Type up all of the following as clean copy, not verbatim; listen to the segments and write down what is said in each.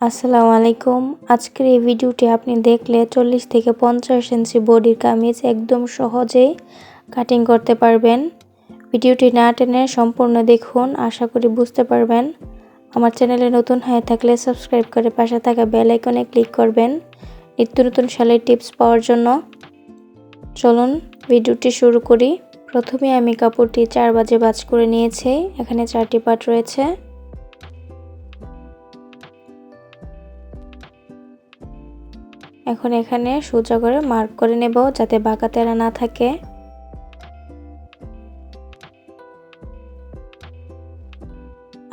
আসসালামু আলাইকুম। আজকের এই ভিডিওটি আপনি দেখলে 40 থেকে 50 ইঞ্চি বডির কামিজ একদম সহজেই কাটিং করতে পারবেন। ভিডিওটি না টেনে সম্পূর্ণ দেখুন, আশা করি বুঝতে পারবেন। আমার চ্যানেলে নতুন হয়ে থাকলে সাবস্ক্রাইব করে পাশে থাকা বেল আইকনে ক্লিক করবেন নিত্য নতুন সেলাই টিপস পাওয়ার জন্য। চলুন ভিডিওটি শুরু করি। প্রথমে আমি কাপড়টি 4 ভাঁজে ভাঁজ করে নিয়েছি। এখানে 4টি পার্ট রয়েছে। এখন এখানে সোজা করে মার্ক করে নেব যাতে বাঁকা তেড়া না থাকে।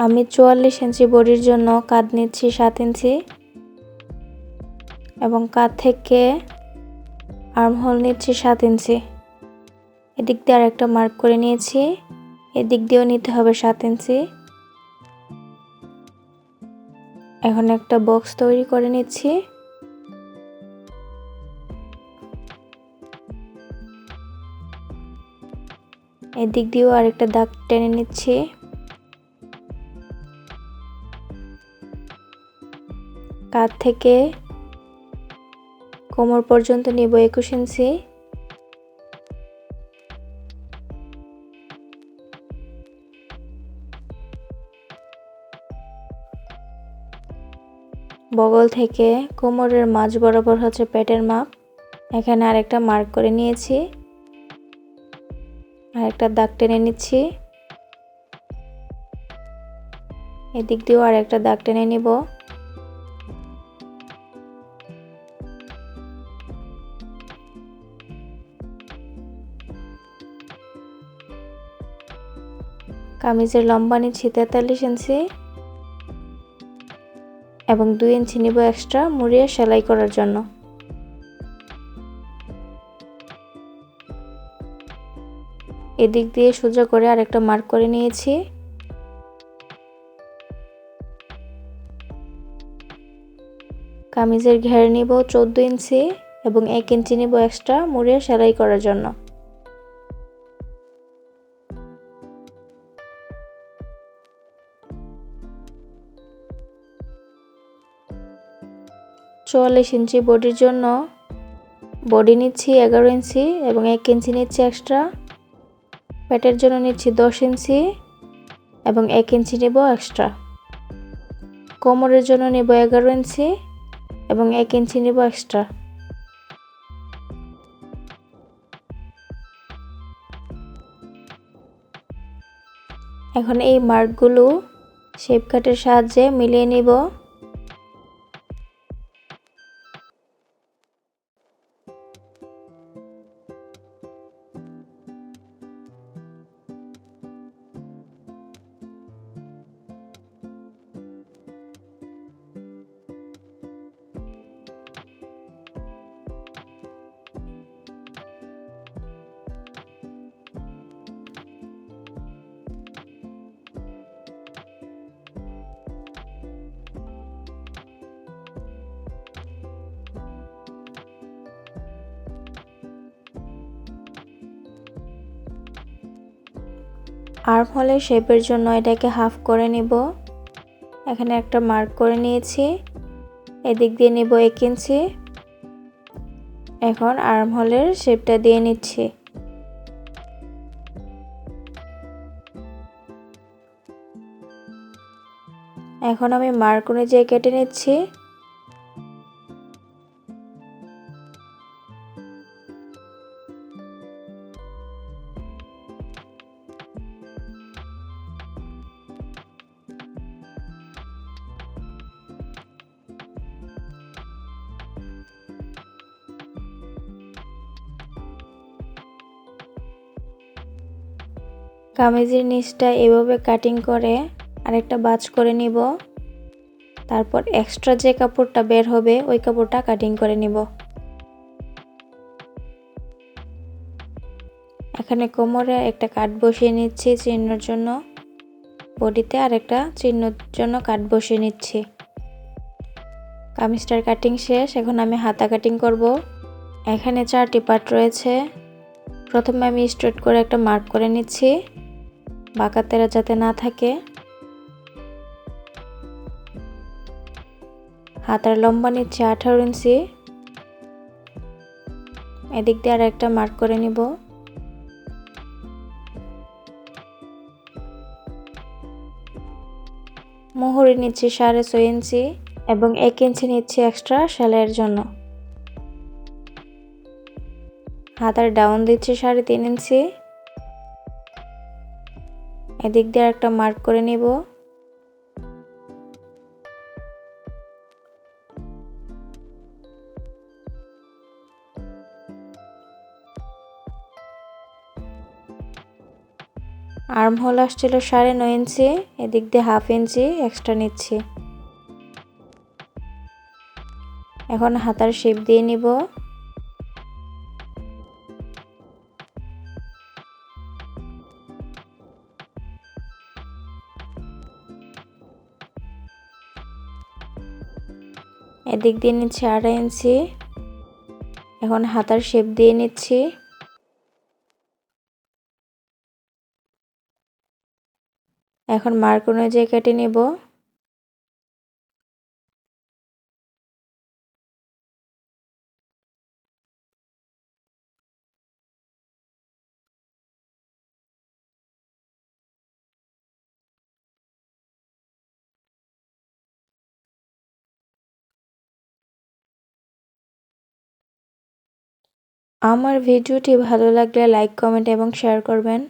আমি 44 ইঞ্চি বডির জন্য কাঁধ নিচ্ছি 7 ইঞ্চি এবং কাঁধ থেকে আর্মহোল নিচ্ছি 7 ইঞ্চি। এদিক দিয়ে আরেকটা মার্ক করে নিয়েছি, এদিক দিয়েও নিতে হবে 7 ইঞ্চি। এখন একটা বক্স তৈরি করে নিচ্ছি। এদিক দিয়েও আরেকটা দাগ টেনে নিচ্ছি। কাঁধ থেকে কোমর পর্যন্ত নিব 21 ইঞ্চি। বগল থেকে কোমরের মাঝ বরাবর হচ্ছে পেটের মাপ। এখানে আরেকটা মার্ক করে নিয়েছি, আরেকটা দাগ টেনে নিচ্ছি। এদিক দিয়েও আরেকটা দাগ টেনে নিব। কামিজের লম্বা নিচ্ছি 43 ইঞ্চি এবং 2 ইঞ্চি নিব এক্সট্রা মুড়িয়ে সেলাই করার জন্য। এদিক দিয়ে সোজা করে আরেকটা মার্ক করে নিয়েছি। কামিজের ঘের নিব 14 ইঞ্চি এবং 1 ইঞ্চি নিব এক্সট্রা মুড়িয়ে সেলাই করার জন্য। চুয়াল্লিশ ইঞ্চি বডির জন্য বডি নিচ্ছি 11 ইঞ্চি এবং 1 ইঞ্চি নিচ্ছি এক্সট্রা। পেটের জন্য নিচ্ছি 10 ইঞ্চি এবং 1 ইঞ্চি নিব এক্সট্রা। কোমরের জন্য নিব 11 ইঞ্চি এবং 1 ইঞ্চি নিব এক্সট্রা। এখন এই মার্কগুলো শেপ কাটের সাহায্যে মিলিয়ে নিব। আর্মহোলের শেপের জন্য এটাকে হাফ করে নিব। এখানে একটা মার্ক করে নিয়েছি, এদিক দিয়ে নিব 1 ইঞ্চি। এখন আর্মহোলের শেপটা দিয়ে নিচ্ছি। এখন আমি মার্ক অনুযায়ী কেটে নিচ্ছি। কামিজের নিচটা এভাবে কাটিং করে আরেকটা ভাঁজ করে নিব। তারপর এক্সট্রা যে কাপড়টা বের হবে ওই কাপড়টা কাটিং করে নিব। এখানে কোমরে একটা কাট বসিয়ে নিচ্ছি চিহ্নের জন্য, বডিতে আরেকটা চিহ্নের জন্য কাট বসিয়ে নিচ্ছি। কামিজটার কাটিং শেষ। এখন আমি হাতা কাটিং করব। এখানে 4টি পার্ট রয়েছে। প্রথমে আমি স্ট্রেট করে একটা মার্ক করে নিচ্ছি, বাঁকা তেড়া যাতে না থাকে। হাতার লম্বা নিচ্ছে 18 ইঞ্চি। এদিক দিয়ে আর একটা মার্ক করে নিব। মুহুরি নিচ্ছি 6.5 ইঞ্চি এবং 1 ইঞ্চি নিচ্ছি এক্সট্রা সেলাইয়ের জন্য। হাতার ডাউন দিচ্ছি 3.5 ইঞ্চি। এদিক দিয়ে একটা মার্ক করে নিব। আর্ম হোল আসছিল 9.5 ইঞ্চি, এদিক দিয়ে 1/2 ইঞ্চি এক্সট্রা নিচ্ছি। এখন হাতার শেপ দিয়ে নিব। এদিক দিয়ে নিচ্ছি 2.5 ইঞ্চি। এখন হাতার শেপ দিয়ে নিচ্ছি। এখন মার্ক অনুযায়ী কেটে নিব। আমার ভিডিওটি ভালো লাগলে লাইক, কমেন্ট এবং শেয়ার করবেন।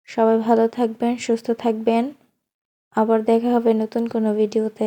সবাই ভালো থাকবেন, সুস্থ থাকবেন। আবার দেখা হবে নতুন কোনো ভিডিওতে।